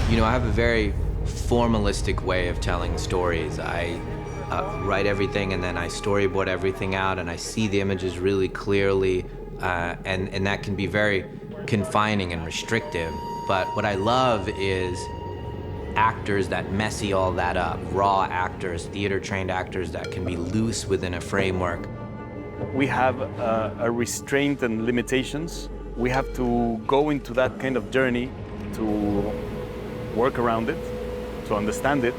You know, I have a very formalistic way of telling stories. I write everything and then I storyboard everything out and I see the images really clearly, and that can be very confining and restrictive. But what I love is actors that messy all that up, raw actors, theater-trained actors that can be loose within a framework. We have a restraint and limitations. We have to go into that kind of journey to work around it, to understand it,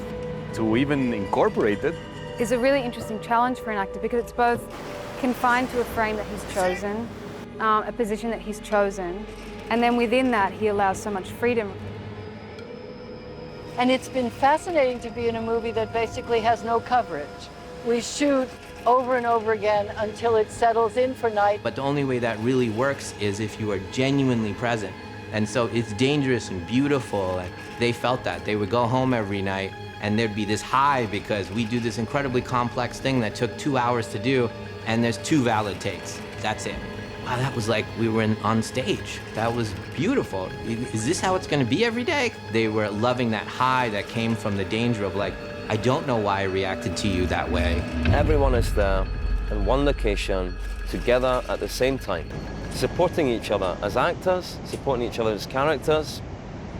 to even incorporate it. It's a really interesting challenge for an actor because it's both confined to a frame that he's chosen, a position that he's chosen, and then within that he allows so much freedom. And it's been fascinating to be in a movie that basically has no coverage. We shoot over and over again until it settles in for night. But the only way that really works is if you are genuinely present. And so it's dangerous and beautiful, and they felt that. They would go home every night and there'd be this high because we do this incredibly complex thing that took 2 hours to do, and there's 2 valid takes. That's it. Wow, that was like we were on stage. That was beautiful. Is this how it's gonna be every day? They were loving that high that came from the danger of like, I don't know why I reacted to you that way. Everyone is there in one location, together at the same time, supporting each other as actors, supporting each other as characters.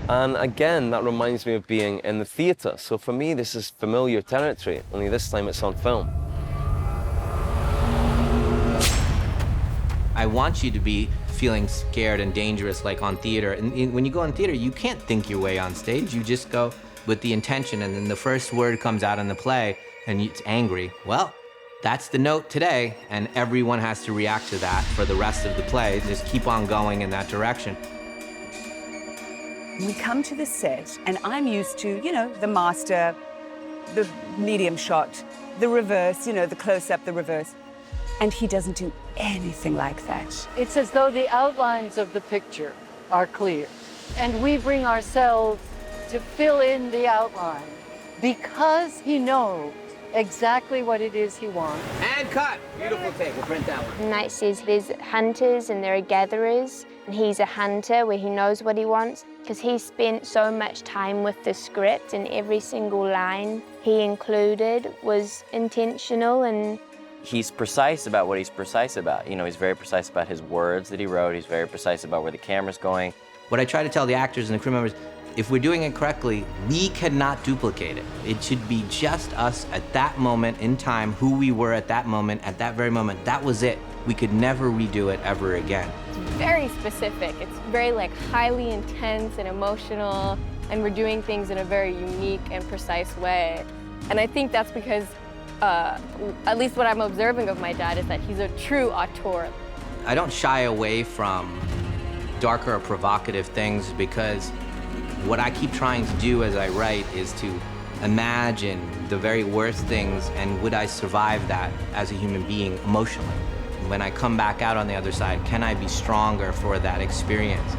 And again, that reminds me of being in the theater. So for me, this is familiar territory, only this time it's on film. I want you to be feeling scared and dangerous like on theater. And when you go on theater, you can't think your way on stage. You just go with the intention, and then the first word comes out in the play and it's angry. Well, that's the note today, and everyone has to react to that for the rest of the play. Just keep on going in that direction. We come to the set, and I'm used to, you know, the master, the medium shot, the reverse, you know, the close-up, the reverse. And he doesn't do anything like that. It's as though the outlines of the picture are clear, and we bring ourselves to fill in the outline because he knows exactly what it is he wants. And cut! Beautiful take, we'll print that one. Night says there's hunters and there are gatherers, and he's a hunter where he knows what he wants because he spent so much time with the script, and every single line he included was intentional. And he's precise about what he's precise about. You know, he's very precise about his words that he wrote. He's very precise about where the camera's going. What I try to tell the actors and the crew members, if we're doing it correctly, we cannot duplicate it. It should be just us at that moment in time, who we were at that moment, at that very moment. That was it. We could never redo it ever again. It's very specific. It's very like highly intense and emotional, and we're doing things in a very unique and precise way. And I think that's because, at least what I'm observing of my dad is that he's a true auteur. I don't shy away from darker or provocative things because what I keep trying to do as I write is to imagine the very worst things and would I survive that as a human being emotionally. When I come back out on the other side, can I be stronger for that experience?